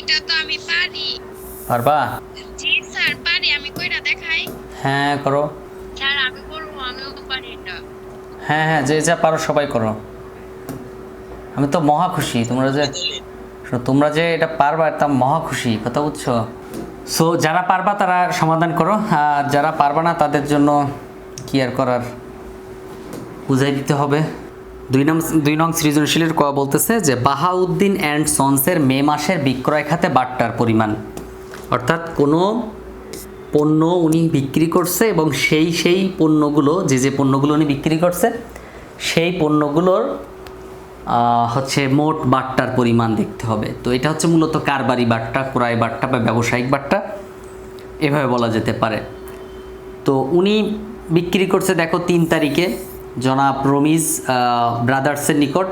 এটা তো আমি পারি। পারবা? জি স্যার পারি, আমি কইরা দেখাই। হ্যাঁ করো। স্যার আমি করবো, আমিও পারি এটা। হ্যাঁ হ্যাঁ, যে যা পারো সবাই করো। আমি তো মহা খুশি তোমরা যে, শোনো, তোমরা যে এটা পারবা তা মহা খুশি, কথা বুঝছো? সো যারা পারবা তারা সমাধান করো, আর যারা পারবা না তাদের জন্য কি আর করার, বুঝাই দিতে হবে। দুই নং সৃজনশীলের বলতেছে যে বাহাউদ্দিন অ্যান্ড সন্সের মে মাসের বিক্রয় খাতে বাট্টার পরিমাণ, অর্থাৎ কোনো পণ্য উনি বিক্রি করছে এবং সেই পণ্যগুলো, যে পণ্যগুলো উনি বিক্রি করছে সেই পণ্যগুলোর হচ্ছে মোট বাট্টার পরিমাণ দেখতে হবে। তো এটা হচ্ছে মূলত কারবারি বাট্টা, ক্রয় বাট্টা বা ব্যবসায়িক বাট্টা, এভাবে বলা যেতে পারে। তো উনি বিক্রি করছে দেখো 3 তারিখে জনাব রমিজ ব্রাদার্সের নিকট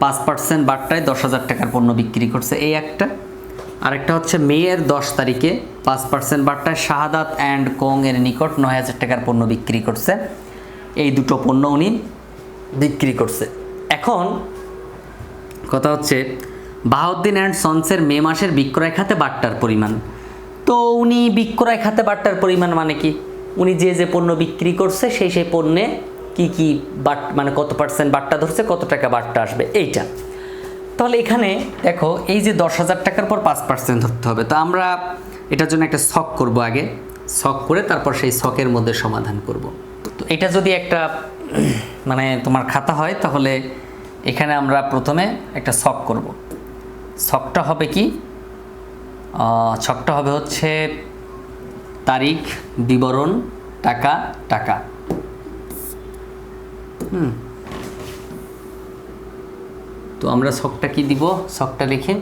5% বাট্টায় 10,000 টাকার পণ্য বিক্রি করছে, এই একটা। আরেকটা হচ্ছে মেয়ের 10 তারিখে 5% বাট্টায় শাহাদাত অ্যান্ড কোং এর নিকট 9,000 টাকার পণ্য বিক্রি করছে। এই দুটো পণ্য উনি বিক্রি করছে। এখন কথা হচ্ছে বাহাউদ্দিন অ্যান্ড সন্সের মে মাসের বিক্রয় খাতে বাট্টার পরিমাণ। তো উনি বিক্রয় খাতে বাট্টার পরিমাণ মানে কি, উনি যে পণ্য বিক্রি করছে সেই পণ্যে কি মানে কত পার্সেন্ট বাট্টা ধরছে, কত টাকা বাট্টা আসবে, এইটা। তাহলে এখানে দেখো এই যে 10,000 টাকার পর 5% ধরতে হবে। তো আমরা এটার জন্য একটা ছক করব, আগে ছক করে তারপর সেই ছকের মধ্যে সমাধান করব। তো এটা যদি একটা মানে তোমার খাতা হয় তাহলে এখানে আমরা প্রথমে একটা ছক করব। ছকটা হবে কি, ছকটা হবে হচ্ছে তারিখ, বিবরণ, টাকা, টাকা। তো আমরা ছকটা কি দিব, ছকটা লিখে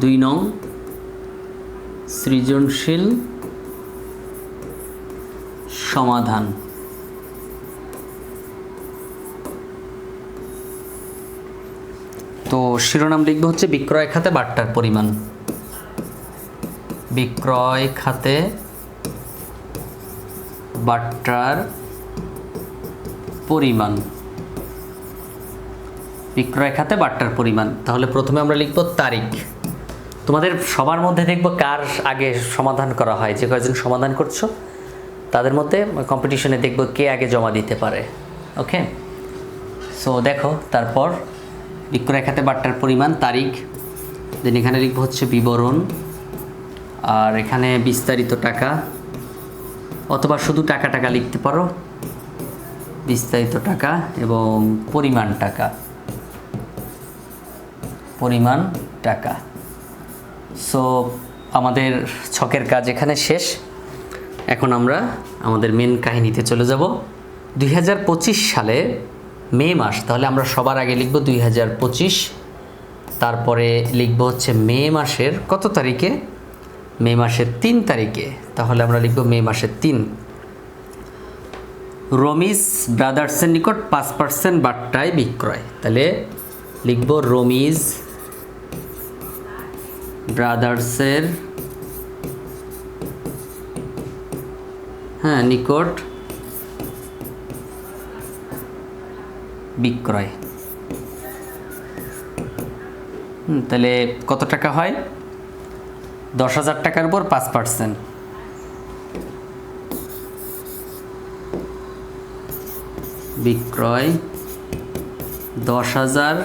2 নং সৃজনশীল সমাধান। তো শিরোনাম লিখব হচ্ছে বিক্রয় খাতে বাট্টার পরিমাণ। বিক্রয় খাতে বাট্টার পরিমাণ, বিক্রয় খাতে বাট্টার পরিমাণ। তাহলে প্রথমে আমরা লিখব তারিখ। তোমাদের সবার মধ্যে দেখব কার আগে সমাধান করা হয়, যে কয়েকজন সমাধান করছো তাদের মধ্যে কম্পিটিশনে দেখব কে আগে জমা দিতে পারে। ওকে, সো দেখো তারপর বিক্রয় খাতে বাট্টার পরিমাণ, তারিখ, দেন এখানে লিখব হচ্ছে বিবরণ, আর এখানে বিস্তারিত টাকা, অথবা শুধু টাকা টাকা লিখতে পারো, বিস্তারিত টাকা এবং পরিমাণ টাকা, পরিমাণ টাকা। সো আমাদের ছকের কাজ এখানে শেষ। এখন আমরা আমাদের মেন কাহিনীতে চলে যাব। 2025 সালে মে মাস, তাহলে আমরা সবার আগে লিখব 2025, তারপরে লিখব হচ্ছে মে মাসের কত তারিখে, মে মাসের 3 তারিখে। তাহলে আমরা লিখব মে মাসের 3। রমিজ ব্রাদার্সের নিকট 5% বাট্টায় বিক্রয়। তাহলে লিখব রমিজ ব্রাদার্সের নিকট বিক্রয়। তাহলে কত টাকা হয়, 10,000 টাকার উপর 5%। বিক্রয় 10,000,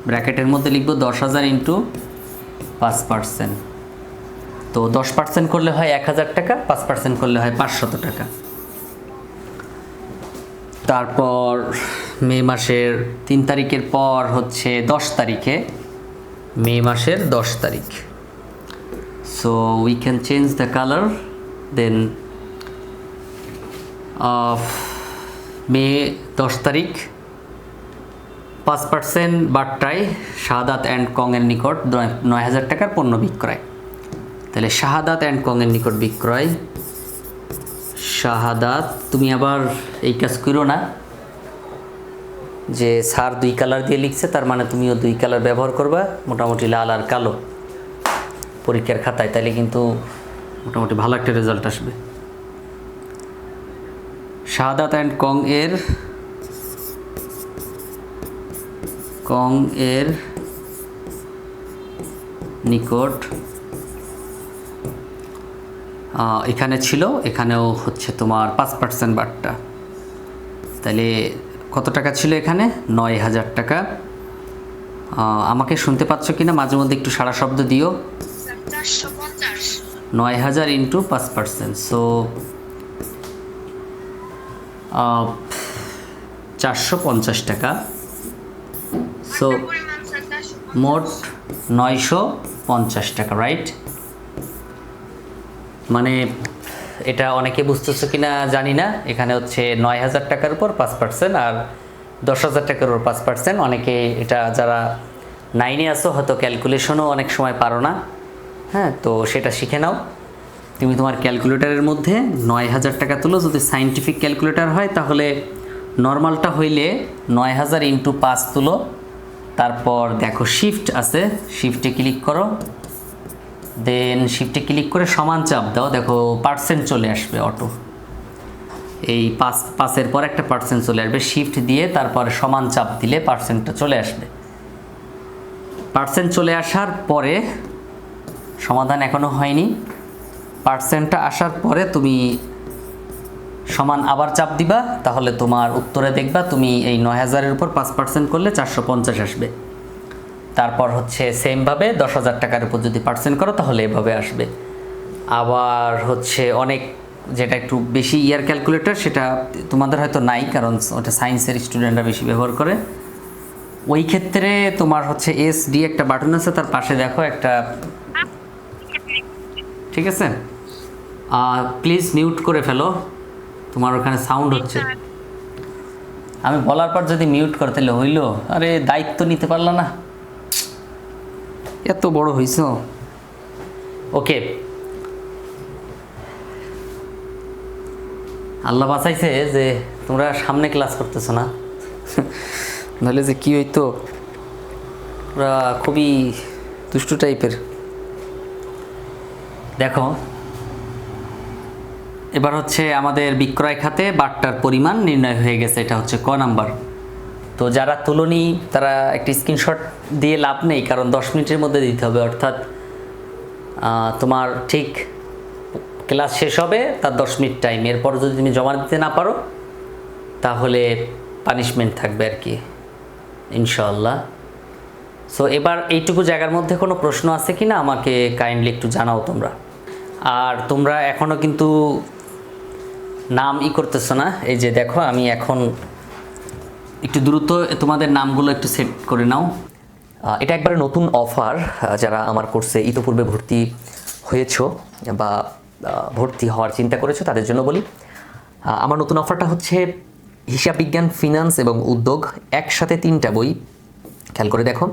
ব্র্যাকেটের মধ্যে লিখব 10,000 ইন্টু 5%। তো 10% করলে হয় 1000 টাকা, 5% করলে হয় 500 টাকা। তারপর মে মাসের 3 তারিখের পর হচ্ছে 10 তারিখে, মে মাসের 10 তারিখ। So we can change the colour. Then May 10 তারিখ 5% বাট্টায় শাহাদাত অ্যান্ড কংয়ের নিকট 9000 টাকার পণ্য বিক্রয়। তাহলে শাহাদাত অ্যান্ড কংয়ের নিকট বিক্রয়, শাহাদাত। তুমি আবার এই কাজ করো না যে স্যার 2 কালার দিয়ে লিখছে তার মানে তুমিও 2 কালার ব্যবহার করবা, মোটামুটি লাল আর কালো পরীক্ষার খাতায়, তাইলে কিন্তু মোটামুটি ভালো একটা রেজাল্ট আসবে। শাহাদাত অ্যান্ড কং এর নিকট এখানে ছিল, এখানেও হচ্ছে তোমার 5% বাট্টা। তাহলে কত টাকা ছিল এখানে? 9000 টাকা। আমাকে শুনতে পাচ্ছ কি না মাঝে মধ্যে একটু সারা শব্দ দিও। 450। 9000 ইন্টু 5%, সো 450 টাকা। সো পরিমাণ স্যার 450। মোট 950 টাকা, রাইট? মানে এটা অনেকে বুঝতেছো কিনা জানি না, এখানে হচ্ছে 9000 টাকার উপর 5% আর 10000 টাকার উপর 5%। অনেকে এটা যারা 9-এ আসো হয়তো ক্যালকুলেশনও অনেক সময় পারো না, হ্যাঁ, তো সেটা শিখে নাও। তুমি তোমার ক্যালকুলেটরের মধ্যে 9000 টাকা তুলো, যদি সায়েন্টিফিক ক্যালকুলেটর হয় তাহলে নর্মালটা হইলে 9000 ইন্টু 5 তুলো, তারপর দেখো শিফট আছে, শিফটে ক্লিক করো, দেন শিফটে ক্লিক করে সমান চাপ দাও, দেখো পার্সেন্ট চলে আসবে অটো। এই 5-5-এর পর একটা পার্সেন্ট চলে আসবে, শিফট দিয়ে তারপরে সমান চাপ দিলে পার্সেন্টটা চলে আসবে। পার্সেন্ট চলে আসার পরে সমাধান এখনো হয়নি, পার্সেন্টটা আসার পরে তুমি সমান আবার চাপ দিবা, তাহলে তোমার উত্তরে দেখবা তুমি এই 9000-এর উপর 5% করলে 450 আসবে। তারপর হচ্ছে সেমভাবে 10000 টাকার উপর যদি পার্সেন্ট করো তাহলে এভাবে আসবে। আবার হচ্ছে অনেক যেটা একটু বেশি ইয়ার ক্যালকুলেটর, সেটা তোমাদের হয়তো নাই, কারণ ওটা সায়েন্সের স্টুডেন্টরা বেশি ব্যবহার করে। ওই ক্ষেত্রে তোমার হচ্ছে SD একটা বাটন আছে, তার পাশে দেখো একটা, ঠিক আছে? প্লিজ মিউট করে ফেলো, তোমার ওখানে সাউন্ড হচ্ছে। আমি বলার পর যদি মিউট করতে হইল, আরে দায়িত্ব নিতে পারলা না, এত বড় হইছ। ওকে, আল্লাহ বাঁচাইছে যে তোমরা সামনে ক্লাস করতেছো না, নাহলে যে কি হইতো, ওরা খুবই দুষ্টু টাইপের। দেখো এবার হচ্ছে আমাদের বিক্রয় খাতে বাট্টার পরিমাণ নির্ণয় হয়ে গেছে, এটা হচ্ছে ক নাম্বার। তো যারা তুলনি তারা একটি স্ক্রিনশট দিয়ে লাভ নেই, কারণ 10 মিনিটের মধ্যে দিতে হবে, অর্থাৎ তোমার ঠিক ক্লাস শেষ হবে তার 10 মিনিট টাইম, এরপর যদি তুমি জমা দিতে না পারো তাহলে পানিশমেন্ট থাকবে আর কি, ইনশাআল্লাহ। সো এবার এইটুকু জায়গার মধ্যে কোনো প্রশ্ন আছে কি না আমাকে কাইন্ডলি একটু জানাও তোমরা। আর তোমরা এখনও কিন্তু নাম করতেছো না, এই যে দেখো আমি এখন একটু দ্রুত তোমাদের নামগুলো একটু সেট করে নাও। এটা একবারে নতুন অফার, যারা আমার কোর্সে ইতোপূর্বে ভর্তি হয়েছো বা ভর্তি হওয়ার চিন্তা করেছো তাদের জন্য বলি, আমার নতুন অফারটা হচ্ছে হিসাব বিজ্ঞান, ফিনান্স এবং উদ্যোগ, একসাথে 3টা বই। খেয়াল করে দেখো,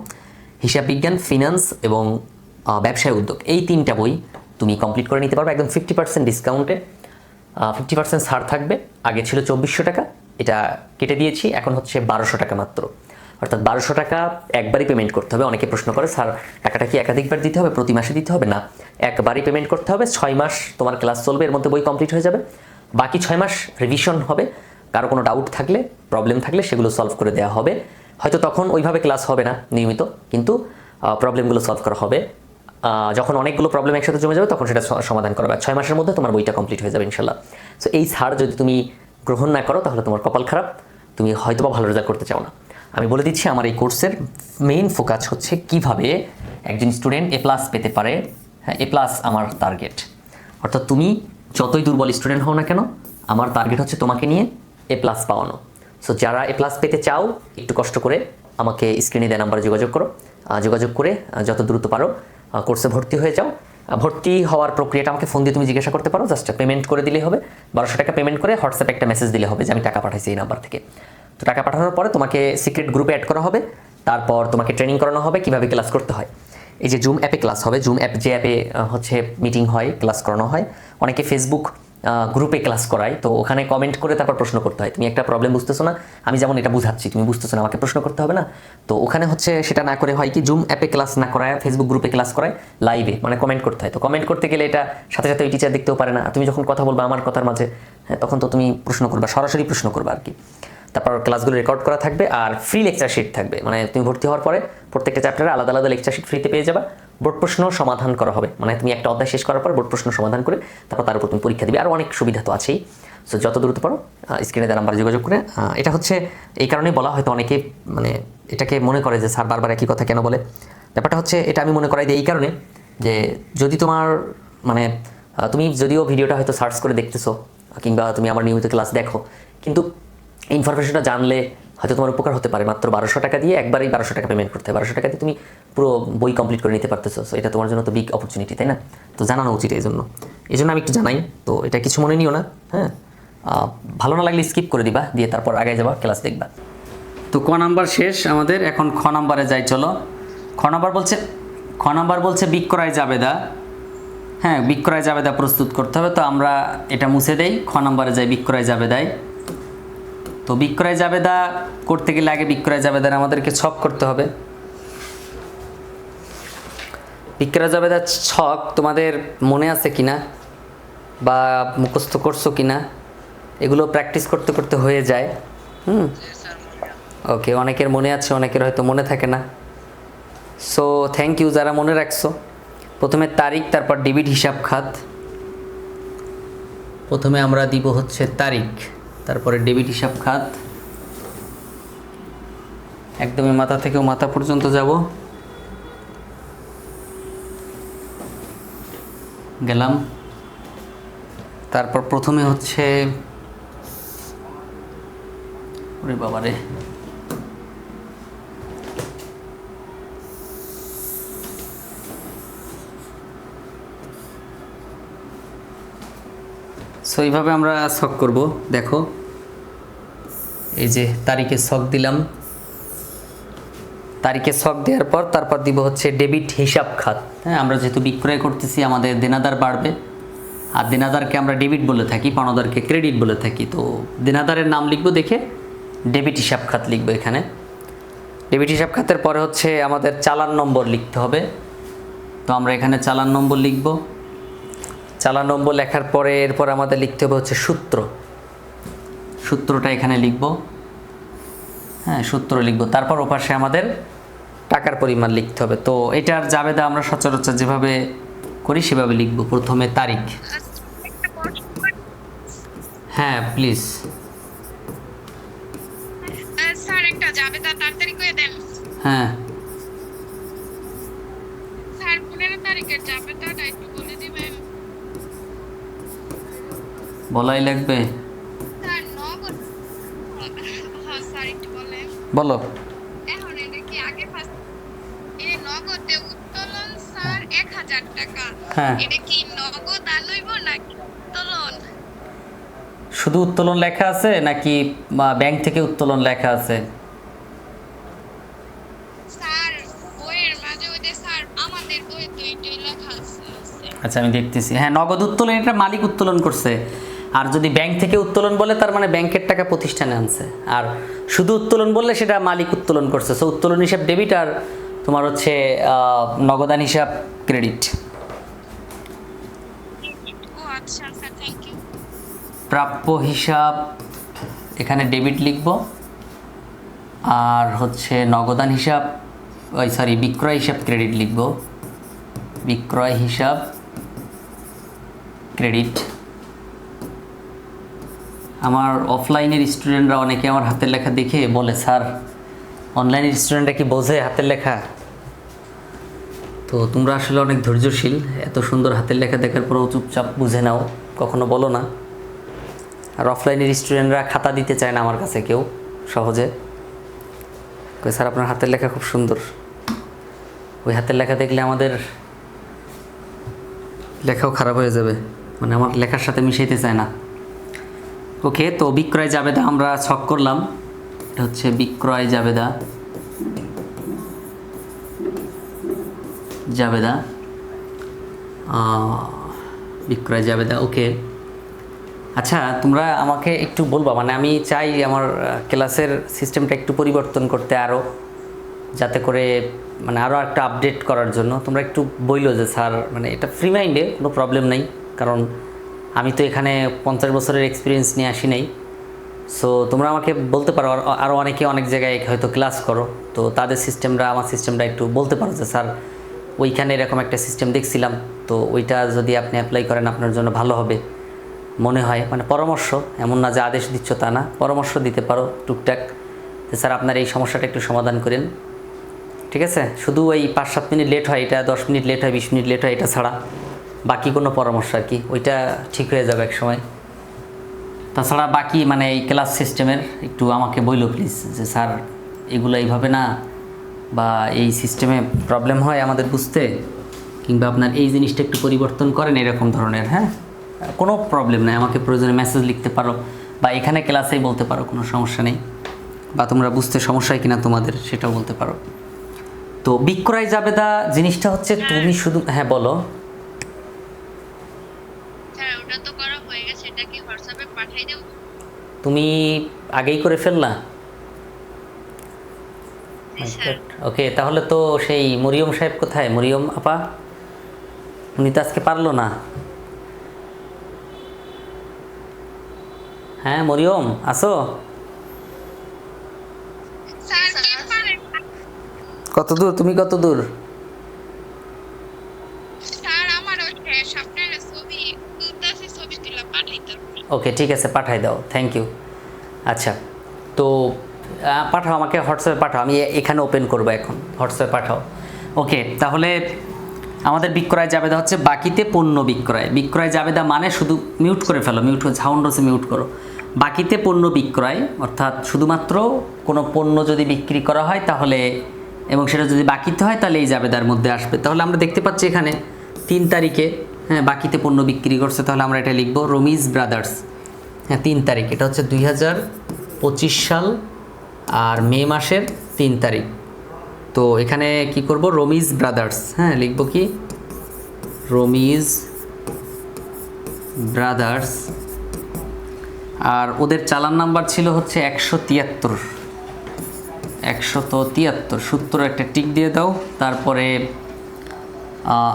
হিসাব বিজ্ঞান, ফিনান্স এবং ব্যবসায় উদ্যোগ, এই 3টা বই তুমি কমপ্লিট করে নিতে পারবে একদম 50% ডিসকাউন্টে। 50% ছাড় থাকবে। আগে ছিল 2400 টাকা, এটা কেটে দিয়েছি, এখন হচ্ছে 1200 টাকা মাত্র। অর্থাৎ 1200 টাকা একবারই পেমেন্ট করতে হবে। অনেকে প্রশ্ন করে স্যার টাকাটা কি একাধিকবার দিতে হবে, প্রতি মাসে দিতে হবে? না, একবারই পেমেন্ট করতে হবে। 6 মাস তোমার ক্লাস চলবে, এর মধ্যে বই কমপ্লিট হয়ে যাবে। বাকি 6 মাস রিভিশন হবে, কারো কোনো ডাউট থাকলে, প্রবলেম থাকলে সেগুলো সলভ করে দেওয়া হবে। হয়তো তখন ওইভাবে ক্লাস হবে না নিয়মিত, কিন্তু প্রবলেমগুলো সলভ করা হবে। যখন অনেকগুলো প্রবলেম একসাথে জমে যাবে তখন সেটা সমাধান করা হবে। 6 মাসের মধ্যে তোমার বইটা কমপ্লিট হয়ে যাবে ইনশাল্লাহ। সো এই ছাড় যদি তুমি গ্রহণ না করো তাহলে তোমার কপাল খারাপ, তুমি হয়তো বা ভালো রেজাল্ট করতে চাও না। আমি বলে দিচ্ছি, আমার এই কোর্সের মেইন ফোকাস হচ্ছে কিভাবে একজন স্টুডেন্ট A+ পেতে পারে হ্যাঁ এ প্লাস আমার টার্গেট। অর্থাৎ তুমি যতই দুর্বল স্টুডেন্ট হও না কেন, আমার টার্গেট হচ্ছে তোমাকে নিয়ে এ প্লাস পাওয়ানো। সো যারা এ প্লাস পেতে চাও একটু কষ্ট করে আমাকে স্ক্রিনে দেওয়া নাম্বারে যোগাযোগ করো, যোগাযোগ করে যত দ্রুত পারো কোর্সে ভর্তি হয়ে যাও। ভর্তি হওয়ার প্রক্রিয়াটা আমাকে ফোন দিয়ে তুমি জিজ্ঞাসা করতে পারো, জাস্ট পেমেন্ট করে দিলেই হবে। 1200 টাকা পেমেন্ট করে হোয়াটসঅ্যাপে একটা মেসেজ দিলে হবে যে আমি টাকা পাঠাইছি এই নাম্বার থেকে। তো টাকা পাঠানোর পরে তোমাকে সিক্রেট গ্রুপে অ্যাড করা হবে, তারপর তোমাকে ট্রেনিং করানো হবে কীভাবে ক্লাস করতে হয়। এই যে জুম অ্যাপে ক্লাস হবে, জুম অ্যাপ যে অ্যাপে হচ্ছে মিটিং হয়, ক্লাস করানো হয়। অনেকে ফেসবুক গ্রুপে ক্লাস করায়, তো ওখানে কমেন্ট করে তারপর প্রশ্ন করতে হয়। তুমি একটা প্রবলেম বুঝতেছো না, আমি যেমন এটা বুঝাচ্ছি তুমি বুঝতেছো না, আমাকে প্রশ্ন করতে হবে না। তো ওখানে হচ্ছে সেটা না করে হয় কি, জুম অ্যাপে ক্লাস না করায় ফেসবুক গ্রুপে ক্লাস করায় লাইভে, মানে কমেন্ট করতে হয়। তো কমেন্ট করতে গেলে এটা সাথে সাথে ওই টিচার দেখতেও পারে না, তুমি যখন কথা বলবা আমার কথার মাঝে, হ্যাঁ তখন তো তুমি প্রশ্ন করবা, সরাসরি প্রশ্ন করবা আর কি। তারপর ক্লাসগুলো রেকর্ড করা থাকবে আর ফ্রি লেকচার শিট থাকবে, মানে তুমি ভর্তি হওয়ার পরে প্রত্যেকটা চ্যাপ্টারে আলাদা আলাদা লেকচার শিট ফ্রিতে পেয়ে যাবা। বোর্ড প্রশ্ন সমাধান করা হবে, মানে তুমি একটা অধ্যায় শেষ করার পর বোর্ড প্রশ্ন সমাধান করে তারপর তার উপর তুমি পরীক্ষা দিবে। আর অনেক সুবিধা তো আছেই। সো যত দ্রুত পারো স্ক্রিনে দেওয়া নাম্বারে যোগাযোগ করে। এটা হচ্ছে এই কারণেই বলা, হয়তো অনেকে মানে এটাকে মনে করে যে স্যার বারবার একই কথা কেন বলে। ব্যাপারটা হচ্ছে এটা আমি মনে করাই দিই এই কারণে যে যদি তোমার মানে তুমি যদিও ভিডিওটা হয়তো সার্চ করে দেখতেছো কিংবা তুমি আমার নিয়মিত ক্লাস দেখো, কিন্তু ইনফরমেশনটা জানলে হয়তো তোমার উপকার হতে পারে। মাত্র 1200 টাকা দিয়ে একবারই 1200 টাকা পেমেন্ট করতে হয়, 1200 টাকা দিয়ে তুমি পুরো বই কমপ্লিট করে নিতে পারতেছো। সো এটা তোমার জন্য তো বিগ অপরচুনিটি, তাই না? তো জানানো উচিত এই জন্য আমি একটু জানাই। তো এটা কিছু মনে নিও না, হ্যাঁ। ভালো না লাগলে স্কিপ করে দিবা, দিয়ে তারপর আগে যাবা, ক্লাস দেখবা। তো ক নাম্বার শেষ আমাদের, এখন খ নাম্বারে যাই চলো। খ নাম্বার বলছে বিক্রয় জাবেদা। হ্যাঁ, বিক্রয় জাবেদা প্রস্তুত করতে হবে। তো আমরা এটা মুছে দেই, খ নাম্বারে যাই বিক্রয় জাবেদায়। তো বিক্রয় জাবেদা করতে গেলে আগে বিক্রয় জাবেদার আমাদেরকে ছক করতে হবে। বিক্রয় জাবেদার ছক তোমাদের মনে আছে কিনা বা মুখস্থ করছো কিনা, এগুলো প্র্যাকটিস করতে করতে হয়ে যায়। ওকে, অনেকের মনে আছে, অনেকের হয়তো মনে থাকে না। সো থ্যাংক ইউ যারা মনে রাখছো। প্রথমে তারিখ, তারপর ডেবিট হিসাব খাত। প্রথমে আমরা দিব হচ্ছে তারিখ, তারপরে ডেবিট হিসাব খাত। একদমই মাথা থেকেও মাথা পর্যন্ত যাব, গেলাম। তারপর প্রথমে হচ্ছে ওরে বাবারে, সো এইভাবে আমরা ছক করব। দেখো এই যে তারিখে ছক দিলাম, তারিখে ছক দেওয়ার পর তারপর দিব হচ্ছে ডেবিট হিসাব খাত। হ্যাঁ, আমরা যেহেতু বিক্রয় করতেছি আমাদের দেনাদার বাড়বে, আর দেনাদারকে আমরা ডেবিট বলে থাকি, পাওনাদারকে ক্রেডিট বলে থাকি। তো দেনাদারের নাম লিখবো দেখে ডেবিট হিসাব খাত লিখবো এখানে। ডেবিট হিসাব খাতের পরে হচ্ছে আমাদের চালান নম্বর লিখতে হবে। তো আমরা এখানে চালান নম্বর লিখব। চালান নম্বর লেখার পরে এরপর আমাদের লিখতে হবে হচ্ছে সূত্রটা এখানে লিখব। হ্যাঁ, সূত্র লিখব। তারপর ওপাশে আমাদের টাকার পরিমাণ লিখতে হবে। তো এটার জাবেদা আমরা সচরাচর যেভাবে করি সেভাবে লিখব। প্রথমে তারিখ। হ্যাঁ প্লিজ। স্যার একটা জাবেদা তাড়াতাড়ি করে দেন। হ্যাঁ স্যার 15 তারিখের জাবেদাটা একটু বলে দিবেন। বলাই লাগবে? স্যার নগদ, হ্যাঁ স্যার একটু বলেন। বলো। এখন এটা কি আগে ফার্স্ট এই নগদে উত্তোলন স্যার 1000 টাকা। হ্যাঁ, এটা কি নগদ আনইব নাকি উত্তোলন? শুধু উত্তোলন লেখা আছে নাকি ব্যাংক থেকে উত্তোলন লেখা আছে? স্যার বইয়ের মাঝে ওই যে স্যার আমাদের বইয়ে তো এইটাই লেখা আছে। আচ্ছা আমি দেখতেছি। হ্যাঁ, নগদ উত্তোলন এটা মালিক উত্তোলন করছে। আর যদি ব্যাংক থেকে উত্তোলন বলে তার মানে ব্যাংকের টাকা প্রতিষ্ঠানে আনছে। আর শুধু উত্তোলন বললে সেটা মালিক উত্তোলন করছে। সো উত্তোলন হিসাব ডেবিট আর তোমার হচ্ছে নগদান হিসাব ক্রেডিট। ও আচ্ছা স্যার, থ্যাংক ইউ। প্রাপ্য হিসাব এখানে ডেবিট লিখব, আর হচ্ছে নগদান হিসাব বিক্রয় হিসাব ক্রেডিট লিখব। বিক্রয় হিসাব ক্রেডিট। আমার অফলাইনের স্টুডেন্টরা অনেকে আমার হাতের লেখা দেখে বলে, স্যার অনলাইনের স্টুডেন্টরা কি বোঝে হাতের লেখা? তো তো তোমরা আসলে অনেক ধৈর্যশীল, এত সুন্দর হাতের লেখা দেখার পরেও চুপচাপ বুঝে নাও, কখনো বলো না। আর অফলাইনের স্টুডেন্টরা খাতা দিতে চায় না আমার কাছে কেউ সহজে, কই স্যার আপনার হাতের লেখা খুব সুন্দর, ওই হাতের লেখা দেখলে আমাদের লেখাও খারাপ হয়ে যাবে, মানে আমার লেখার সাথে মিশাইতে চায় না। ওকে, তো বিক্রয় জাবেদা আমরা ছক করলাম, এটা হচ্ছে বিক্রয় জাবেদা, জাবেদা বিক্রয় জাবেদা। ওকে, আচ্ছা তোমরা আমাকে একটু বলবা, মানে আমি চাই আমার ক্লাসের সিস্টেমটা একটু পরিবর্তন করতে আরও, যাতে করে মানে আরও একটা আপডেট করার জন্য তোমরা একটু বইলো যে স্যার মানে এটা ফ্রি মাইন্ডে কোনো প্রবলেম নেই, কারণ আমি তো এখানে 50 বছরের এক্সপিরিয়েন্স নিয়ে আসি নাই। সো তোমরা আমাকে বলতে পারো, আরও অনেকে অনেক জায়গায় হয়তো ক্লাস করো, তো তাদের সিস্টেমটা আমার সিস্টেমটা একটু বলতে পারো যে স্যার ওইখানে এরকম একটা সিস্টেম দেখছিলাম, তো ওইটা যদি আপনি অ্যাপ্লাই করেন আপনার জন্য ভালো হবে মনে হয়, মানে পরামর্শ, এমন না যে আদেশ দিচ্ছ তা না, পরামর্শ দিতে পারো টুকটাক যে স্যার আপনার এই সমস্যাটা একটু সমাধান করেন, ঠিক আছে? শুধু ওই 5-7 মিনিট লেট হয়, এটা 10 মিনিট লেট হয়, 20 মিনিট লেট হয়, এটা ছাড়া বাকি কোনো পরামর্শ আর কি, ওইটা ঠিক হয়ে যাবে এক সময়। তাছাড়া বাকি মানে এই ক্লাস সিস্টেমের একটু আমাকে বইলো প্লিজ যে স্যার এগুলো এইভাবে না, বা এই সিস্টেমে প্রবলেম হয় আমাদের বুঝতে, কিংবা আপনার এই জিনিসটা একটু পরিবর্তন করেন, এরকম ধরনের। হ্যাঁ, কোনো প্রবলেম নেই, আমাকে প্রয়োজনে মেসেজ লিখতে পারো, বা এখানে ক্লাসেই বলতে পারো, কোনো সমস্যা নেই, বা তোমরা বুঝতে সমস্যা হয় কিনা তোমাদের সেটাও বলতে পারো। তো বিক্রয় জাবেদা জিনিসটা হচ্ছে তুমি শুধু, হ্যাঁ বলো। স্যার ওটা তো করা হয়ে গেছে, এটা কি হোয়াটসঅ্যাপে পাঠিয়ে দেব? তুমি আগেই করে ফেললা? স্যার ওকে, তাহলে তো সেই মরিয়ম সাহেব কোথায়? মরিয়ম আপা, উনি তো আজকে পারলো না। হ্যাঁ মরিয়ম আসো। স্যার কে পারেন? কত দূর, তুমি কত দূর? স্যার আমার ওই স্বপ্নের ছবি তুলতেছি, ছবি তুলে পাঠাইতে হবে। ওকে ঠিক আছে, পাঠাই দাও, থ্যাংক ইউ। আচ্ছা, তো পাঠাও আমাকে, হোয়াটসঅ্যাপে পাঠাও, আমি এখানে ওপেন করবো এখন, হোয়াটসঅ্যাপে পাঠাও। ওকে, তাহলে আমাদের বিক্রয় জাবেদা হচ্ছে বাকিতে পণ্য বিক্রয়। বিক্রয় জাবেদা মানে শুধু মিউট করে ফেলো, মিউট সাউন্ড হচ্ছে মিউট করো। বাকিতে পণ্য বিক্রয় অর্থাৎ শুধুমাত্র কোনো পণ্য যদি বিক্রি করা হয় তাহলে, এবং সেটা যদি বাকিতে হয় তাহলে এই জাবেদার মধ্যে আসবে। তাহলে আমরা দেখতে পাচ্ছি এখানে 3 তারিখে, হ্যাঁ বাকিতে পণ্য বিক্রি করছে, তাহলে আমরা এটা লিখবো রমিজ ব্রাদার্স। হ্যাঁ 3 তারিখ, এটা হচ্ছে 2025 সাল আর মে মাসের 3 তারিখ। তো এখানে কি করব, রমিজ ব্রাদার্স, হ্যাঁ লিখবো কি রমিজ ব্রাদার্স, আর ওদের চালান নাম্বার ছিল হচ্ছে 173, 173, 70 একটা টিক দিয়ে দাও। তারপরে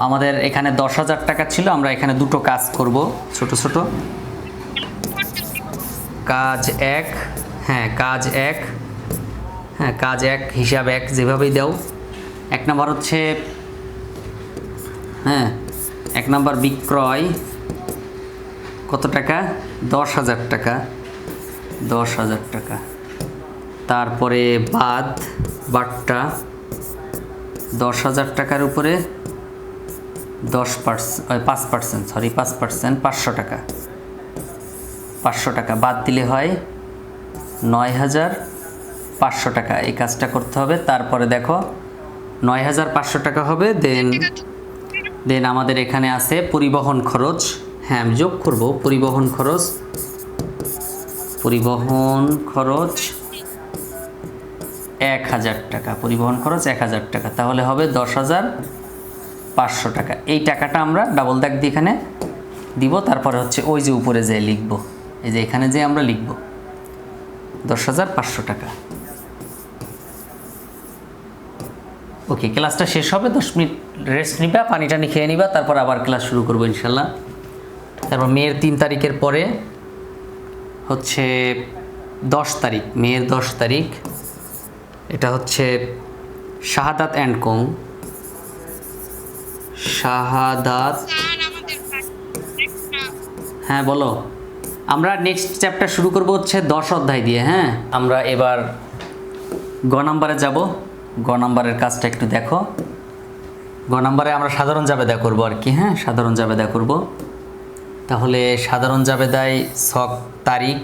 আমাদের এখানে 10,000 টাকা ছিল, আমরা এখানে দুটো কাজ করব, ছোট ছোট কাজ 1, হ্যাঁ কাজ 1, হ্যাঁ কাজ 1 হিসাব 1 যেভাবেই দাও। 1 নাম্বার হচ্ছে, হ্যাঁ 1 নাম্বার বিক্রয় কত টাকা, 10,000 টাকা, 10,000 টাকা। তারপরে বাটটা 10,000 টাকার উপরে 5%, সরি 5%, 500 টাকা, 500 টাকা বাদ দিলে হয় 9,500 টাকা। এই কাজটা করতে হবে। তারপরে দেখো 9,500 টাকা হবে। দেন আমাদের এখানে আছে পরিবহন খরচ, হ্যাঁ আমি যোগ করব পরিবহন খরচ 1,000 টাকা, পরিবহন খরচ 1,000 টাকা, তাহলে হবে 10,500 টাকা। এই টাকাটা আমরা ডাবল দাগ দিয়ে এখানে দিব, তারপরে হচ্ছে ওই যে উপরে যে লিখব, এই যে এখানে যে আমরা লিখব 10,500 টাকা। ওকে, ক্লাসটা শেষ হবে, 10 মিনিট রেস্ট নিবা, পানি টানি খেয়ে নিবা, তারপর আবার ক্লাস শুরু করবো ইনশাল্লাহ। তারপর মেয়ের 3 তারিখের পরে হচ্ছে 10 তারিখ, মেয়ের 10 তারিখ, এটা হচ্ছে শাহাদাত অ্যান্ড কোং, শাহাদাত। স্যার আমাদের হ্যাঁ বলো। আমরা নেক্সট চ্যাপ্টার শুরু করব হচ্ছে 10 অধ্যায় দিয়ে। হ্যাঁ আমরা এবার গ নাম্বারে যাব। গ নাম্বারের কাজটা একটু দেখো। গ নাম্বারে আমরা সাধারণ জাবেদা করব আর কি, হ্যাঁ সাধারণ জাবেদা করব। তাহলে সাধারণ জাবেদায় ছক তারিখ,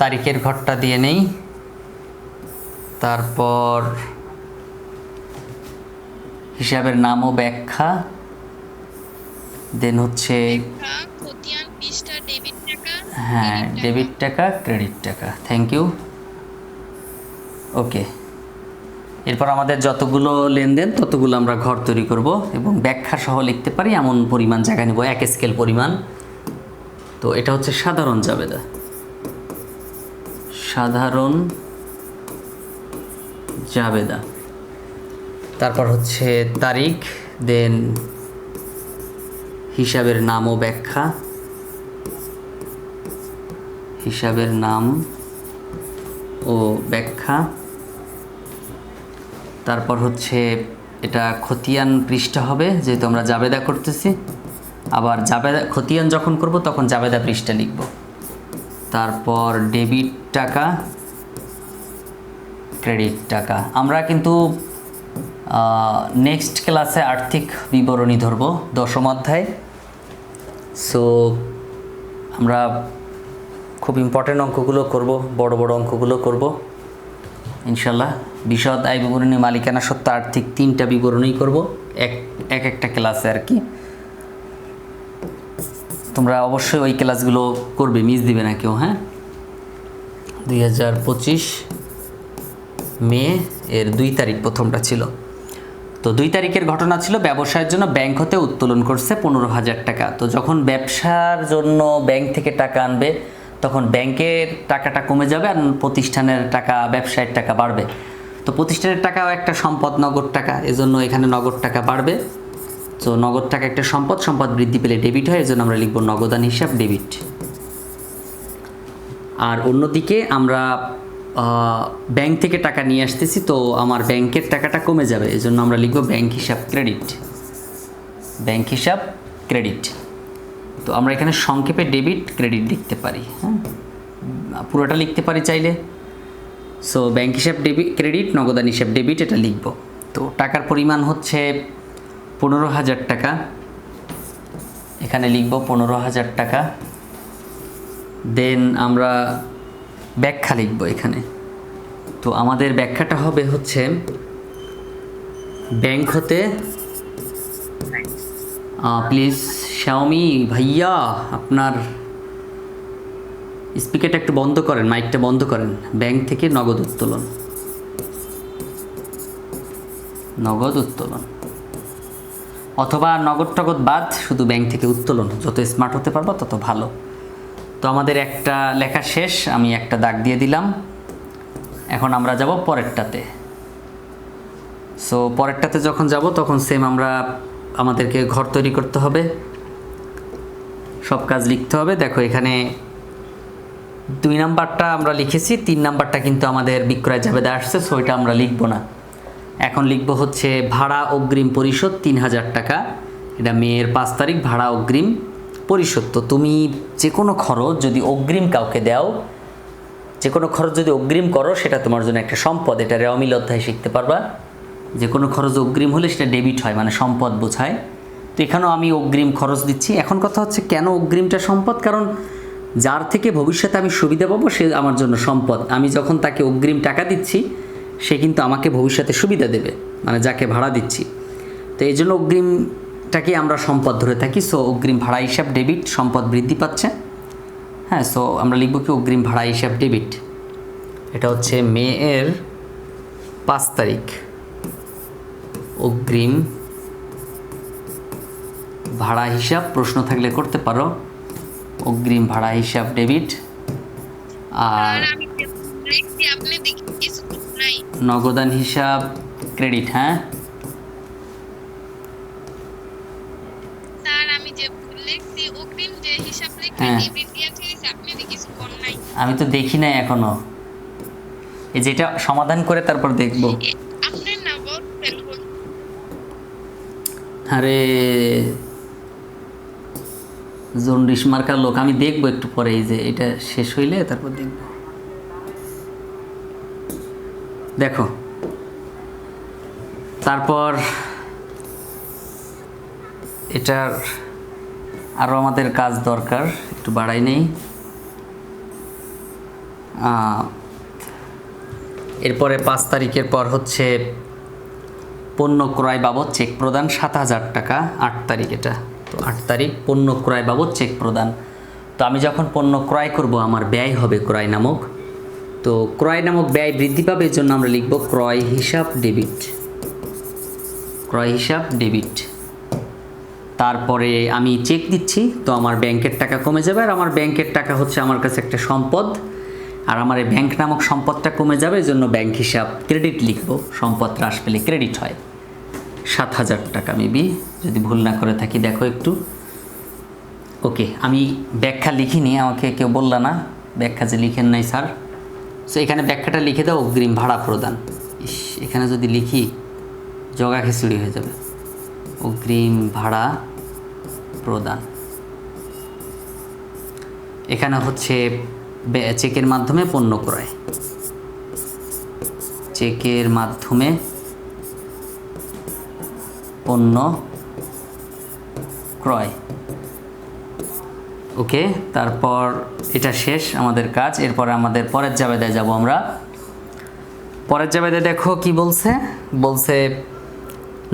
তারিখের ঘরটা দিয়ে নেই, তারপর হিসাবের নাম ও ব্যাখ্যা, দেন হচ্ছে খতিয়ান পৃষ্ঠা ডেবিট টাকা হ্যাঁ ডেবিট টাকা ক্রেডিট টাকা। Thank you. ওকে, এরপর আমাদের যতগুলো লেনদেন ততগুলো আমরা ঘর তৈরি করব এবং ব্যাখ্যা সহ লিখতে পারি এমন পরিমাণ জায়গা নেব, 1 স্কেল পরিমাণ। তো এটা হচ্ছে সাধারণ জাবেদা, সাধারণ জাবেদা। তারপর হচ্ছে তারিখ, দেন হিসাবের নাম ও ব্যাখ্যা, হিসাবের নাম ও ব্যাখ্যা। তারপর হচ্ছে এটা খতিয়ান পৃষ্ঠা হবে, যেহেতু আমরা জাবেদা করতেছি। আবার জাবেদা খতিয়ান যখন করব তখন জাবেদা পৃষ্ঠা লিখব। তারপর ডেবিট টাকা ক্রেডিট টাকা। আমরা কিন্তু নেক্সট ক্লাসে আর্থিক বিবরণী ধরব, 10ম অধ্যায়। সো আমরা খুব ইম্পর্টেন্ট অঙ্কগুলো করব, বড় বড় অঙ্কগুলো করব ইনশাল্লাহ। বিশদ আয় বিবরণী, মালিকানা সত্ত্ব, আর্থিক 3টা বিবরণী করব একটা ক্লাসে আর কি। তোমরা অবশ্যই ওই ক্লাসগুলো করবে, মিস দিবে না কেউ, হ্যাঁ। 2025 মে এর 2 তারিখ প্রথমটা ছিল। তো 2 তারিখের ঘটনা ছিল, ব্যবসায়ের জন্য ব্যাংক হতে উত্তোলন করছে 15,000 টাকা। তো যখন ব্যবসার জন্য ব্যাংক থেকে টাকা আনবে তখন ব্যাংকের টাকাটা কমে যাবে আর প্রতিষ্ঠানের টাকা, ব্যবসায়ের টাকা বাড়বে। তো প্রতিষ্ঠানের টাকাও একটা সম্পদ, নগদ টাকা, এজন্য এখানে নগদ টাকা বাড়বে। তো নগদ টাকা একটা সম্পদ, সম্পদ বৃদ্ধি পেলে ডেবিট হয়, এজন্য আমরা লিখব নগদান হিসাব ডেবিট। আর অন্যদিকে আমরা ব্যাংক থেকে টাকা নিয়ে আসতেছি, তো আমার ব্যাংকের টাকাটা কমে যাবে, এজন্য আমরা লিখব ব্যাংক হিসাব ক্রেডিট, ব্যাংক হিসাব ক্রেডিট। তো আমরা এখানে সংক্ষেপে ডেবিট ক্রেডিট লিখতে পারি, হ্যাঁ পুরোটা লিখতে পারি চাইলে। সো ব্যাংক হিসাব ডেবিট ক্রেডিট, নগদান হিসাব ডেবিট, এটা লিখব। তো টাকার পরিমাণ হচ্ছে 15,000 টাকা, এখানে লিখব 15,000 টাকা। দেন আমরা ব্যাখ্যা লিখব এখানে। তো আমাদের ব্যাখ্যাটা হবে হচ্ছে ব্যাংক হতে, প্লিজ শাওমি ভাইয়া আপনার স্পিকারটা একটু বন্ধ করেন, মাইকটা বন্ধ করেন। ব্যাংক থেকে নগদ উত্তোলন, নগদ উত্তোলন, অথবা নগদ টগদ বাদ শুধু ব্যাংক থেকে উত্তোলন। যত স্মার্ট হতে পারবো তত ভালো। তো আমাদের একটা লেখা শেষ, আমি একটা দাগ দিয়ে দিলাম। এখন আমরা যাব পরেরটাতে। সো পরেরটাতে যখন যাব তখন সেম আমাদেরকে ঘর তৈরি করতে হবে, সব কাজ লিখতে হবে। দেখো এখানে 2 নাম্বারটা আমরা লিখেছি, 3 নাম্বারটা কিন্তু আমাদের বিক্রয় জাবেদা আসছে, সো এটা আমরা লিখব না। এখন লিখব হচ্ছে ভাড়া অগ্রিম পরিশোধ 3,000 টাকা। এটা মেয়ের 5 তারিখ, ভাড়া অগ্রিম পরিশোধ। তো তুমি যে কোনো খরচ যদি অগ্রিম কাউকে দাও, যে কোনো খরচ যদি অগ্রিম করো, সেটা তোমার জন্য একটা সম্পদ। এটা রেওয়ামিল অধ্যায় শিখতে পারবা। যে কোনো খরচ অগ্রিম হলে সেটা ডেবিট হয়, মানে সম্পদ বোঝায়। তো এখানেও আমি অগ্রিম খরচ দিচ্ছি। এখন কথা হচ্ছে কেন অগ্রিমটা সম্পদ? কারণ যার থেকে ভবিষ্যতে আমি সুবিধা পাবো সে আমার জন্য সম্পদ। আমি যখন তাকে অগ্রিম টাকা দিচ্ছি সে কিন্তু আমাকে ভবিষ্যতে সুবিধা দেবে, মানে যাকে ভাড়া দিচ্ছি। তো এই জন্য অগ্রিমটাকে আমরা সম্পদ ধরে থাকি। সো অগ্রিম ভাড়া হিসাব ডেবিট, সম্পদ বৃদ্ধি পাচ্ছে, হ্যাঁ। সো আমরা লিখব কি অগ্রিম ভাড়া হিসাব ডেবিট। এটা হচ্ছে মে এর 5 তারিখ, অগ্রিম ভাড়া হিসাব। প্রশ্ন থাকলে করতে পারো, অগ্রিম ভাড়া হিসাব ডেবিট। আর আমি লিখছি, আপনি দেখি কিছু নাই। নগদান হিসাব ক্রেডিট, হ্যাঁ স্যার আমি যে ভুল লিখছি, অগ্রিম যে হিসাব লিখছি হ্যাঁ। ডেবিট দিয়ে দিয়েছি, আপনি দেখি কিছু কোন নাই। আমি তো দেখি নাই এখনো, এই যেটা সমাধান করে তারপর দেখব। আপনি না বলছেন আরে জন্ডিস মার্কার লোক, আমি দেখবো একটু পরে, এই যে এটা শেষ হইলে তারপর দেখব। দেখো, তারপর এটার আরও আমাদের কাজ দরকার, একটু বাড়াই নেই। এরপরে 5 তারিখের পর হচ্ছে পণ্য ক্রয় বাবদ চেক প্রদান 7,000 টাকা। 8 তারিখ এটা, তো 8 তারিখ পণ্য ক্রয় বাবদ চেক প্রদান। তো আমি যখন পণ্য ক্রয় করব আমার ব্যয় হবে ক্রয় নামক, তো ক্রয় নামক ব্যয় বৃদ্ধি পাবে, এর জন্য আমরা লিখব ক্রয় হিসাব ডেবিট। ক্রয় হিসাব ডেবিট। তারপরে আমি চেক দিচ্ছি, তো আমার ব্যাংকের টাকা কমে যাবে, আর আমার ব্যাংকের টাকা হচ্ছে আমার কাছে একটা সম্পদ, আর আমার এই ব্যাংক নামক সম্পদটা কমে যাবে, এই জন্য ব্যাংক হিসাব ক্রেডিট লিখব। সম্পদ হ্রাস পেলে ক্রেডিট হয় 7,000 টাকা মেবি, যদি ভুল না করে থাকি দেখো একটু। ওকে, আমি ব্যাখ্যা লিখিনি, আমাকে কেউ বলল না ব্যাখ্যা যে লিখেন নাই স্যার। সো এখানে ব্যাখ্যাটা লিখে দাও, অগ্রিম ভাড়া প্রদান। এখানে যদি লিখি জগা খিচুড়ি হয়ে যাবে। অগ্রিম ভাড়া প্রদান। এখানে হচ্ছে চেকের মাধ্যমে পণ্য ক্রয়, চেকের মাধ্যমে পণ্য ক্রয়। ওকে, তারপর এটা শেষ আমাদের কাজ। এরপরে আমাদের পরের জাবেদায় যাব আমরা। পরের জাবেদায় দেখো কি বলছে, বলছে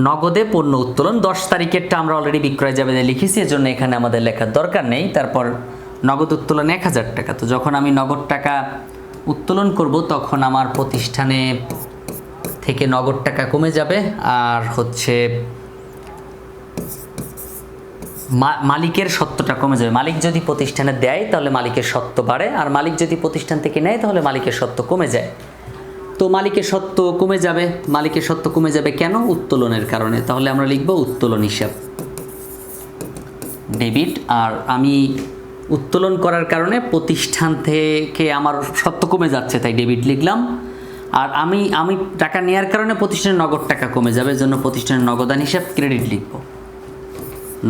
নগদে পণ্য উত্তোলন। 10 তারিখেরটা আমরা অলরেডি বিক্রয় জাবেদায় লিখেছি, এজন্য এখানে আমাদের লেখার দরকার নেই। তারপর নগদ উত্তোলন 1,000 টাকা। তো যখন আমি নগদ টাকা উত্তোলন করব তখন আমার প্রতিষ্ঠানে থেকে নগদ টাকা কমে যাবে, আর হচ্ছে মালিকের সত্ত্বটা কমে যাবে। মালিক যদি প্রতিষ্ঠানে দেয় তাহলে মালিকের সত্ত্ব বাড়ে, আর মালিক যদি প্রতিষ্ঠান থেকে নেয় তাহলে মালিকের সত্ত্ব কমে যায়। তো মালিকের সত্ত্ব কমে যাবে, মালিকের সত্ত্ব কমে যাবে কেন? উত্তোলনের কারণে। তাহলে আমরা লিখব উত্তোলন হিসাব ডেবিট। আর আমি উত্তোলন করার কারণে প্রতিষ্ঠান থেকে আমার সত্ত্ব কমে যাচ্ছে, তাই ডেবিট লিখলাম। আর আমি টাকা নেওয়ার কারণে প্রতিষ্ঠানের নগদ টাকা কমে যাবে, এর জন্য প্রতিষ্ঠানের নগদান হিসাব ক্রেডিট লিখব।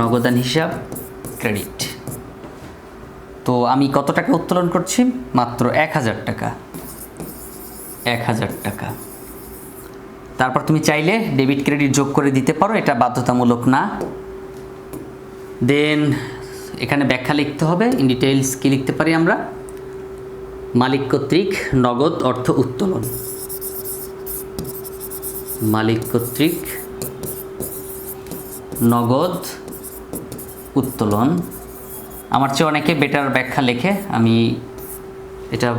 নগদান হিসাব ক্রেডিট। তো আমি কত টাকা উত্তোলন করছি? মাত্র 1,000 টাকা। 1,000 টাকা। তারপর তুমি চাইলে ডেবিট ক্রেডিট যোগ করে দিতে পারো, এটা বাধ্যতামূলক না। দেন এখানে ব্যাখ্যা লিখতে হবে। ইন ডিটেইলস কী লিখতে পারি আমরা? মালিক কর্তৃক নগদ অর্থ উত্তোলন। মালিক কর্তৃক নগদ উত্তোলন। আমার চেয়ে অনেকে বেটার ব্যাখ্যা লেখে, আমি এটা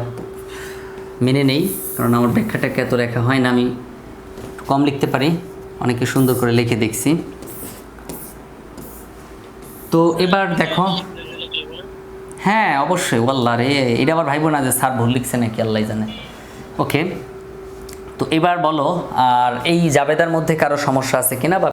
মেনে নেই, কারণ আমার ব্যাখ্যাটাকে এত লেখা হয় না, আমি কম লিখতে পারি, অনেকে সুন্দর করে লিখে দেখছি। তো এবার দেখো, হ্যাঁ অবশ্যই, ওয়াল্লাহ রে, এটা আবার ভাইবো না যে স্যার ভুল লিখছে নাকি, আল্লাহ জানে। ওকে, তো এবার বলো, আর এই জাবেদার মধ্যে কারো সমস্যা আছে কিনা বা